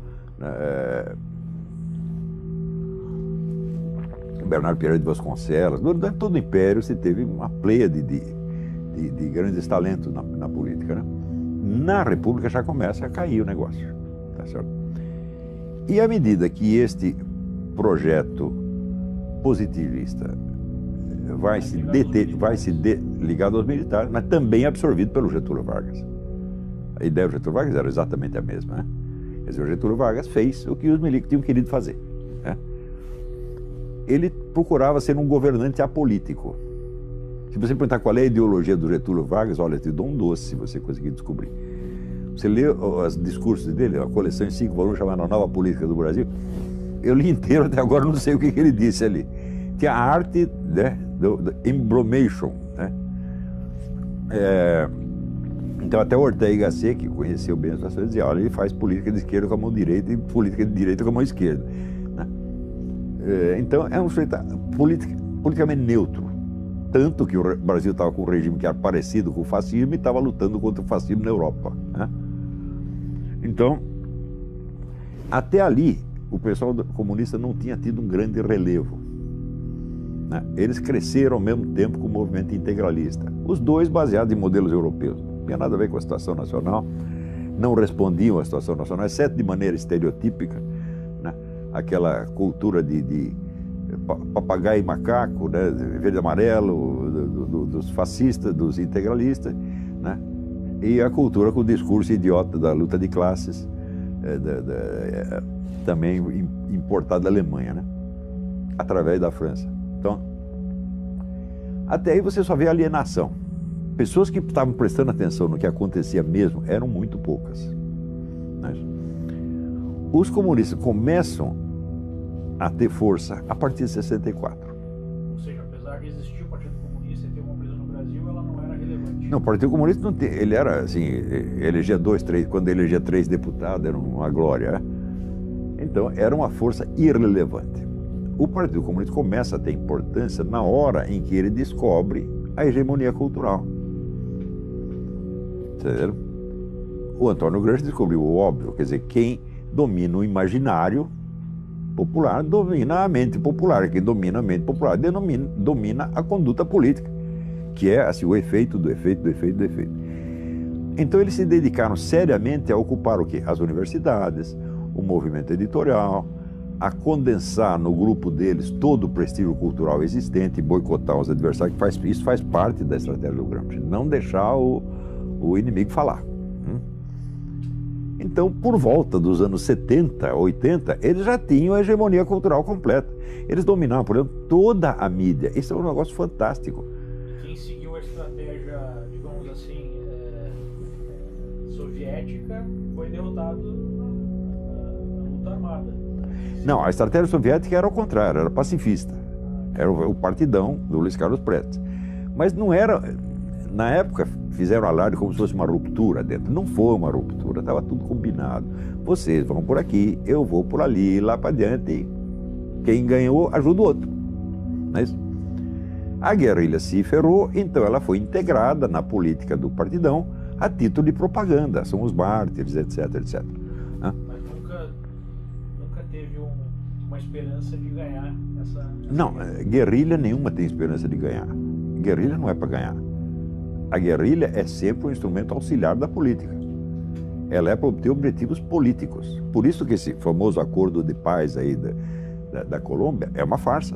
Bernardo Pereira de Vasconcelos. Durante todo o Império você teve uma pleiade de grandes talentos na política. Na República já começa a cair o negócio. Tá? tá certo? E à medida que este projeto positivista vai se ligado aos militares, mas também absorvido pelo Getúlio Vargas. A ideia do Getúlio Vargas era exatamente a mesma, né? Quer dizer, o Getúlio Vargas fez o que os milicos tinham querido fazer, né? Ele procurava ser um governante apolítico. Se você perguntar qual é a ideologia do Getúlio Vargas, olha, eu te dou um doce se você conseguir descobrir. Você lê os discursos dele, a coleção em 5 volumes chamada Nova Política do Brasil, eu li inteiro, até agora não sei o que ele disse ali. Tinha a arte, né, do embromation, né? Então até o Ortega y Gasset, que conheceu bem a situação, dizia, olha, ele faz política de esquerda com a mão direita e política de direita com a mão esquerda, né? Então é um sujeito politicamente neutro. Tanto que o Brasil estava com um regime que era parecido com o fascismo e estava lutando contra o fascismo na Europa, né? Então, até ali, o pessoal comunista não tinha tido um grande relevo, né? Eles cresceram ao mesmo tempo com o movimento integralista. Os dois baseados em modelos europeus. Não tinha nada a ver com a situação nacional, não respondiam à situação nacional, exceto de maneira estereotípica, né? Aquela cultura de papagaio e macaco, né? Verde e amarelo, dos fascistas, dos integralistas, né? E a cultura com o discurso idiota da luta de classes, também importada da Alemanha, né? Através da França. Então, até aí você só vê alienação. Pessoas que estavam prestando atenção no que acontecia mesmo eram muito poucas, né? Os comunistas começam a ter força a partir de 64. Ou seja, apesar de existir o Partido Comunista e ter uma prisão no Brasil, ela não era relevante. Não, o Partido Comunista não tem, ele era assim, elegia 2, 3, quando elegia 3 deputados, era uma glória, né? Então, era uma força irrelevante. O Partido Comunista começa a ter importância na hora em que ele descobre a hegemonia cultural. Entendeu? O Antônio Gramsci descobriu o óbvio, quer dizer, quem domina o imaginário popular domina a mente popular, quem domina a mente popular domina a conduta política, que é assim, o efeito do efeito do efeito do efeito. Então eles se dedicaram seriamente a ocupar o quê? As universidades, o movimento editorial, a condensar no grupo deles todo o prestígio cultural existente e boicotar os adversários, isso faz parte da estratégia do Gramsci, não deixar o inimigo falar. Então, por volta dos anos 70, 80, eles já tinham a hegemonia cultural completa. Eles dominavam, por exemplo, toda a mídia. Isso é um negócio fantástico. Quem seguiu a estratégia, digamos assim, soviética, foi derrotado na luta armada. Não, a estratégia soviética era ao contrário, era pacifista. Era o partidão do Luiz Carlos Prestes. Mas não era... Na época, fizeram alarde como se fosse uma ruptura dentro. Não foi uma ruptura, estava tudo combinado. Vocês vão por aqui, eu vou por ali, lá para diante. Quem ganhou, ajuda o outro. Não é isso? A guerrilha se ferrou, então ela foi integrada na política do partidão a título de propaganda. São os mártires, etc, etc. Mas nunca teve uma esperança de ganhar essa... Não, guerrilha nenhuma tem esperança de ganhar. Guerrilha não é para ganhar. A guerrilha é sempre um instrumento auxiliar da política. Ela é para obter objetivos políticos. Por isso que esse famoso acordo de paz aí da Colômbia é uma farsa.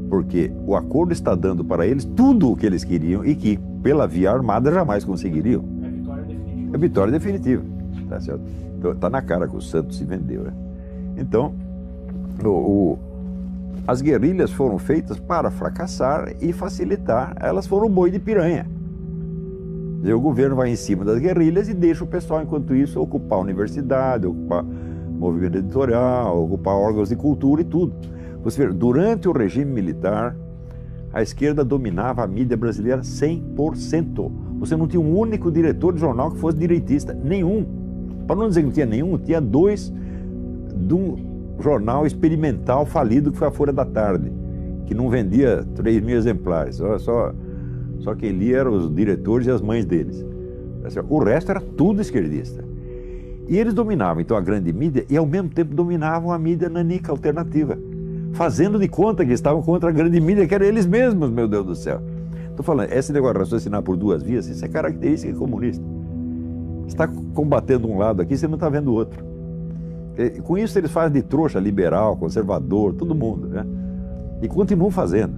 Porque o acordo está dando para eles tudo o que eles queriam e que, pela via armada, jamais conseguiriam. É vitória definitiva. É vitória definitiva. Tá certo? Então, tá na cara que o Santos se vendeu, né? Então, as guerrilhas foram feitas para fracassar e facilitar. Elas foram um boi de piranha. E o governo vai em cima das guerrilhas e deixa o pessoal, enquanto isso, ocupar a universidade, ocupar movimento editorial, ocupar órgãos de cultura e tudo. Você vê, durante o regime militar, a esquerda dominava a mídia brasileira 100%. Você não tinha um único diretor de jornal que fosse direitista. Nenhum. Para não dizer que não tinha nenhum, tinha 2 de um jornal experimental falido que foi a Folha da Tarde, que não vendia 3.000 exemplares. Só quem lia eram os diretores e as mães deles. O resto era tudo esquerdista. E eles dominavam, então, a grande mídia e, ao mesmo tempo, dominavam a mídia nanica alternativa, fazendo de conta que estavam contra a grande mídia, que eram eles mesmos, meu Deus do céu. Estou falando, esse negócio de raciocinar por 2 vias, isso é característica comunista. está combatendo um lado aqui, você não está vendo o outro. E com isso eles fazem de trouxa liberal, conservador, todo mundo, né? E continuam fazendo.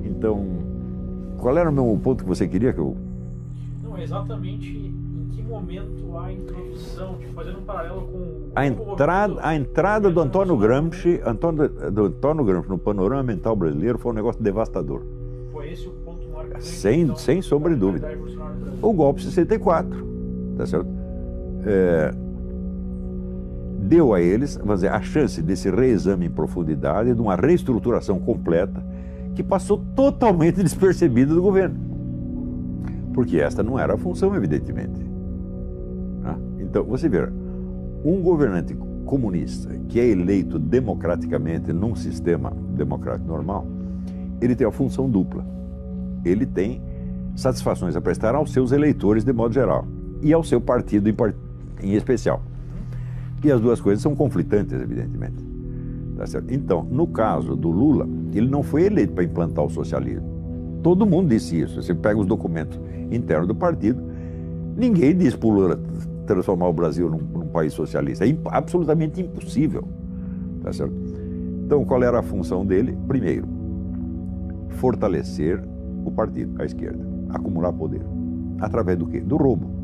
Então, qual era o meu ponto que você queria que eu... Não, exatamente em que momento a introdução, tipo, fazendo um paralelo com... A entrada do Antônio Gramsci no panorama mental brasileiro foi um negócio devastador. Foi esse o ponto marcante? Sem sombra de dúvida. O golpe de 64, tá certo? Deu a eles, vamos dizer, a chance desse reexame em profundidade, de uma reestruturação completa, que passou totalmente despercebida do governo. Porque esta não era a função, evidentemente. Então, você vê, um governante comunista que é eleito democraticamente num sistema democrático normal, ele tem a função dupla. Ele tem satisfações a prestar aos seus eleitores de modo geral e ao seu partido em especial. E as duas coisas são conflitantes, evidentemente. Tá certo? Então, no caso do Lula, ele não foi eleito para implantar o socialismo. Todo mundo disse isso. Você pega os documentos internos do partido, ninguém disse para o Lula transformar o Brasil num país socialista. É absolutamente impossível. Tá certo? Então, qual era a função dele? Primeiro, fortalecer o partido, a esquerda, acumular poder. Através do quê? Do roubo.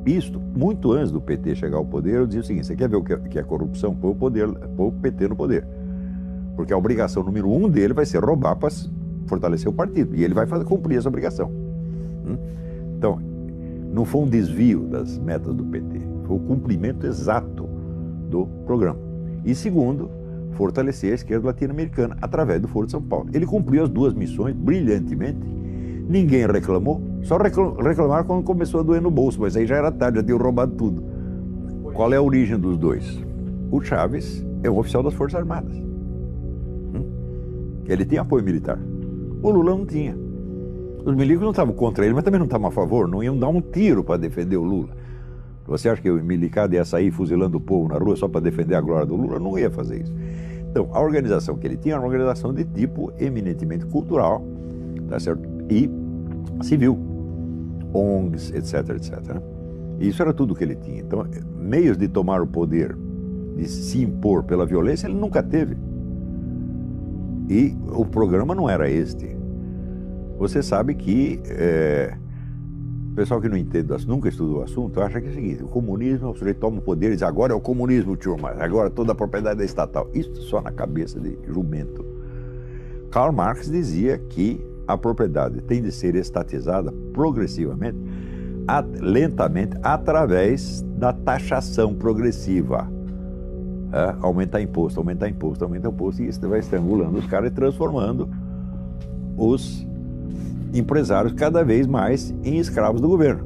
Isto, muito antes do PT chegar ao poder, eu dizia o seguinte: você quer ver o que é corrupção? Põe o PT no poder. Porque a obrigação número 1 dele vai ser roubar para fortalecer o partido. E ele vai cumprir essa obrigação. Então, não foi um desvio das metas do PT, foi o cumprimento exato do programa. E segundo, fortalecer a esquerda latino-americana através do Foro de São Paulo. Ele cumpriu as duas missões brilhantemente, ninguém reclamou, só reclamaram quando começou a doer no bolso, mas aí já era tarde, já tinham roubado tudo. Qual é a origem dos dois? O Chávez é um oficial das Forças Armadas. Ele tinha apoio militar. O Lula não tinha. Os milicos não estavam contra ele, mas também não estavam a favor, não iam dar um tiro para defender o Lula. Você acha que o milicado ia sair fuzilando o povo na rua só para defender a glória do Lula? Não ia fazer isso. Então, a organização que ele tinha era uma organização de tipo eminentemente cultural, tá certo? E civil, ONGs, etc, etc. Né? E isso era tudo que ele tinha. Então, meios de tomar o poder, de se impor pela violência, ele nunca teve. E o programa não era este. Você sabe que o pessoal que não entende, nunca estudou o assunto, acha que é o seguinte: o comunismo, o sujeito toma o poder e diz, agora é o comunismo, turma, agora toda a propriedade é estatal. Isso só na cabeça de jumento. Karl Marx dizia que a propriedade tem de ser estatizada progressivamente, lentamente, através da taxação progressiva. Aumentar imposto, aumentar imposto, aumentar imposto, e isso vai estrangulando os caras e transformando os empresários cada vez mais em escravos do governo.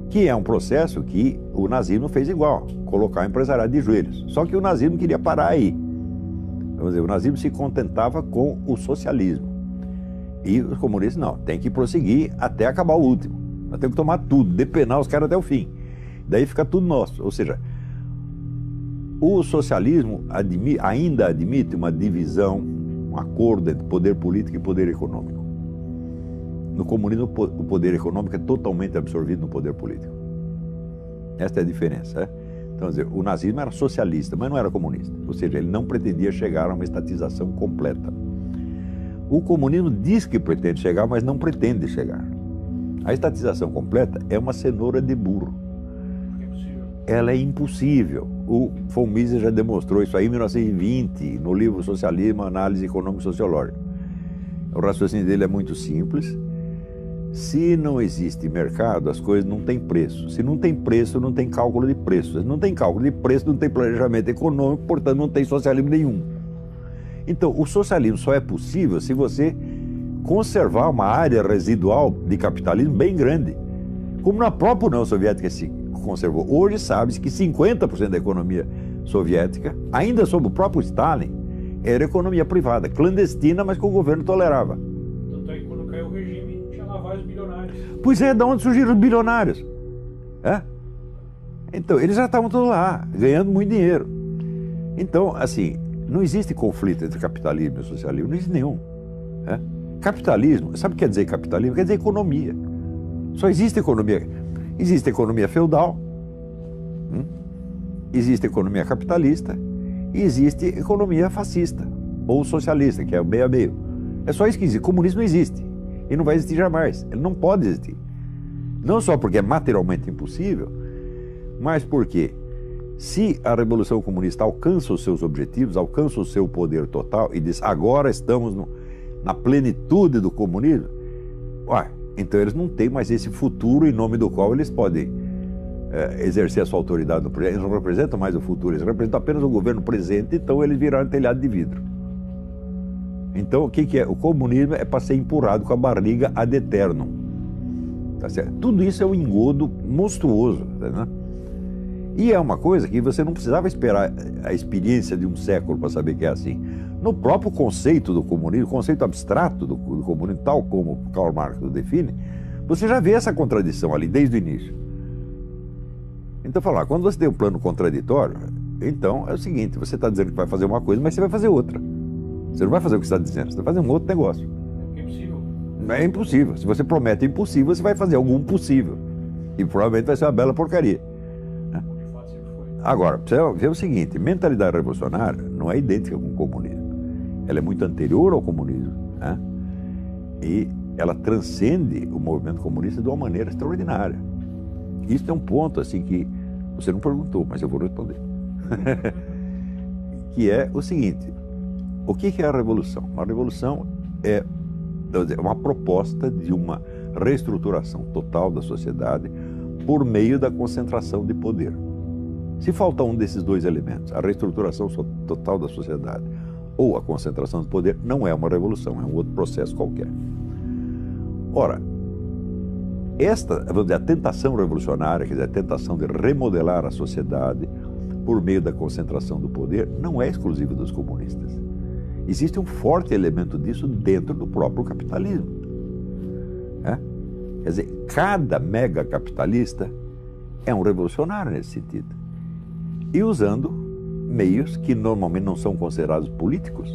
Que é um processo que o nazismo fez igual, colocar o empresariado de joelhos. Só que o nazismo queria parar aí. Vamos dizer, o nazismo se contentava com o socialismo. E os comunistas não, tem que prosseguir até acabar o último. Nós temos que tomar tudo, depenar os caras até o fim. Daí fica tudo nosso. Ou seja, o socialismo ainda admite uma divisão, um acordo entre poder político e poder econômico. No comunismo, o poder econômico é totalmente absorvido no poder político. Esta é a diferença. Então, quer dizer, o nazismo era socialista, mas não era comunista. Ou seja, ele não pretendia chegar a uma estatização completa. O comunismo diz que pretende chegar, mas não pretende chegar. A estatização completa é uma cenoura de burro. Ela é impossível. O von Mises já demonstrou isso aí em 1920, no livro Socialismo, Análise Econômico-Sociológica. O raciocínio dele é muito simples. Se não existe mercado, as coisas não têm preço. Se não tem preço, não tem cálculo de preço. Se não tem cálculo de preço, não tem planejamento econômico, portanto não tem socialismo nenhum. Então, o socialismo só é possível se você conservar uma área residual de capitalismo bem grande, como na própria União Soviética se conservou. Hoje sabe-se que 50% da economia soviética, ainda sob o próprio Stalin, era economia privada, clandestina, mas que o governo tolerava. Tanto é que quando caiu o regime, tinha lá vários bilionários. Pois é, de onde surgiram os bilionários? Então, eles já estavam todos lá, ganhando muito dinheiro. Então, assim, não existe conflito entre capitalismo e socialismo, não existe nenhum. Capitalismo, sabe o que quer dizer capitalismo? Quer dizer economia. Só existe economia. Existe economia feudal, existe economia capitalista e existe economia fascista ou socialista, que é o meio a meio. É só isso que existe. Comunismo não existe e não vai existir jamais. Ele não pode existir. Não só porque é materialmente impossível, mas porque se a Revolução Comunista alcança os seus objetivos, alcança o seu poder total e diz agora estamos na plenitude do comunismo, então eles não têm mais esse futuro em nome do qual eles podem exercer a sua autoridade no presente. Eles não representam mais o futuro, eles representam apenas o governo presente, então eles viraram telhado de vidro. Então o que é? O comunismo é para ser empurrado com a barriga ad eternum. Tá certo? Tudo isso é um engodo monstruoso, né? E é uma coisa que você não precisava esperar a experiência de um século para saber que é assim. No próprio conceito do comunismo, conceito abstrato do comunismo, tal como Karl Marx o define, você já vê essa contradição ali desde o início. Então, quando você tem um plano contraditório, então é o seguinte, você está dizendo que vai fazer uma coisa, mas você vai fazer outra. Você não vai fazer o que você está dizendo, você vai fazer um outro negócio. É impossível. É impossível. Se você promete impossível, você vai fazer algum possível. E provavelmente vai ser uma bela porcaria. Agora, você vê o seguinte, mentalidade revolucionária não é idêntica com o comunismo. Ela é muito anterior ao comunismo, né? E ela transcende o movimento comunista de uma maneira extraordinária. Isso é um ponto assim que você não perguntou, mas eu vou responder. Que é o seguinte, o que é a revolução? Uma revolução é uma proposta de uma reestruturação total da sociedade por meio da concentração de poder. Se falta um desses dois elementos, a reestruturação total da sociedade ou a concentração de poder, não é uma revolução, é um outro processo qualquer. Ora, a tentação revolucionária, quer dizer, a tentação de remodelar a sociedade por meio da concentração do poder, não é exclusiva dos comunistas. Existe um forte elemento disso dentro do próprio capitalismo. Quer dizer, cada mega capitalista é um revolucionário nesse sentido. E usando meios que normalmente não são considerados políticos,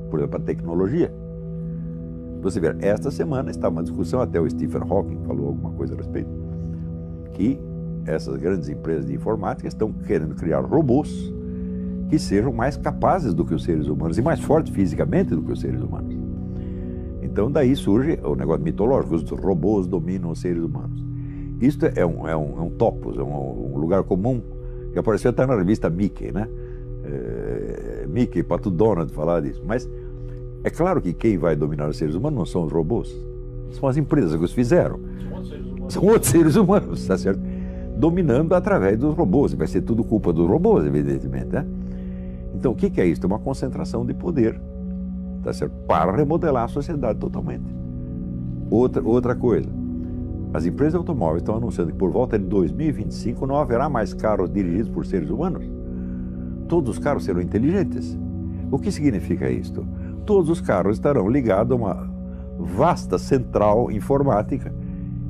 por exemplo, a tecnologia. Você vê, esta semana está uma discussão, até o Stephen Hawking falou alguma coisa a respeito, que essas grandes empresas de informática estão querendo criar robôs que sejam mais capazes do que os seres humanos e mais fortes fisicamente do que os seres humanos. Então daí surge o negócio mitológico, os robôs dominam os seres humanos. Isto é um topos, é um lugar comum que apareceu até na revista Mickey, né? Mickey, Pato Donald falar disso. Mas é claro que quem vai dominar os seres humanos não são os robôs, são as empresas que os fizeram. São outros seres humanos, tá certo? Dominando através dos robôs. Vai ser tudo culpa dos robôs, evidentemente, né? Então o que é isso? É uma concentração de poder, tá certo? Para remodelar a sociedade totalmente. Outra coisa. As empresas de automóveis estão anunciando que por volta de 2025 não haverá mais carros dirigidos por seres humanos. Todos os carros serão inteligentes. O que significa isto? Todos os carros estarão ligados a uma vasta central informática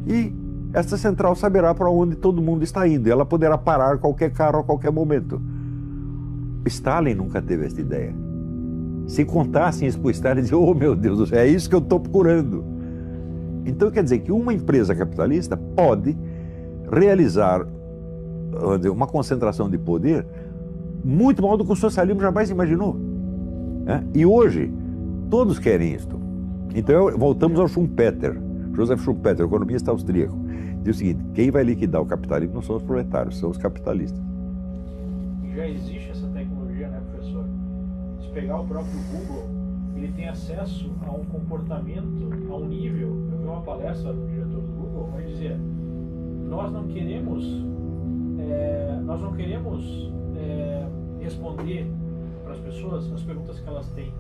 e essa central saberá para onde todo mundo está indo e ela poderá parar qualquer carro a qualquer momento. Stalin nunca teve essa ideia. Se contassem isso para o Stalin, dizia, oh meu Deus do céu, é isso que eu estou procurando. Então quer dizer que uma empresa capitalista pode realizar uma concentração de poder muito maior do que o socialismo jamais imaginou. E hoje, todos querem isto. Então voltamos ao Schumpeter, Joseph Schumpeter, economista austríaco. Diz o seguinte, quem vai liquidar o capitalismo não são os proletários, são os capitalistas. Já existe essa tecnologia, né, professor? Se pegar o próprio Google, ele tem acesso a um comportamento, a um nível. Eu vi uma palestra do diretor do Google, onde dizia, nós não queremos responder para as pessoas as perguntas que elas têm.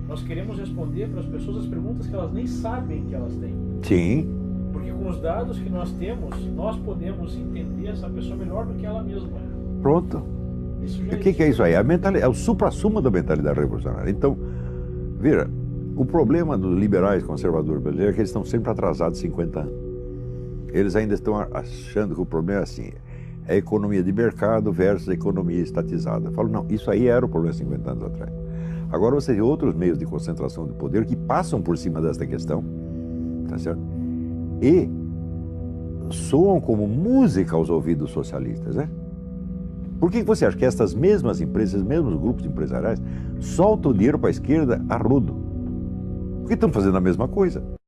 Nós queremos responder para as pessoas as perguntas que elas nem sabem que elas têm. Sim. Porque com os dados que nós temos, nós podemos entender essa pessoa melhor do que ela mesma. Pronto. O que é isso aí? É o supra-sumo da mentalidade revolucionária. Então, veja, o problema dos liberais conservadores brasileiros é que eles estão sempre atrasados 50 anos. Eles ainda estão achando que o problema é assim, é a economia de mercado versus a economia estatizada. Eu falo, não, isso aí era o problema 50 anos atrás. Agora você tem outros meios de concentração de poder que passam por cima desta questão, tá certo? e soam como música aos ouvidos socialistas, né? Por que você acha que essas mesmas empresas, mesmos grupos empresariais, soltam dinheiro para a esquerda a rodo? Porque estão fazendo a mesma coisa.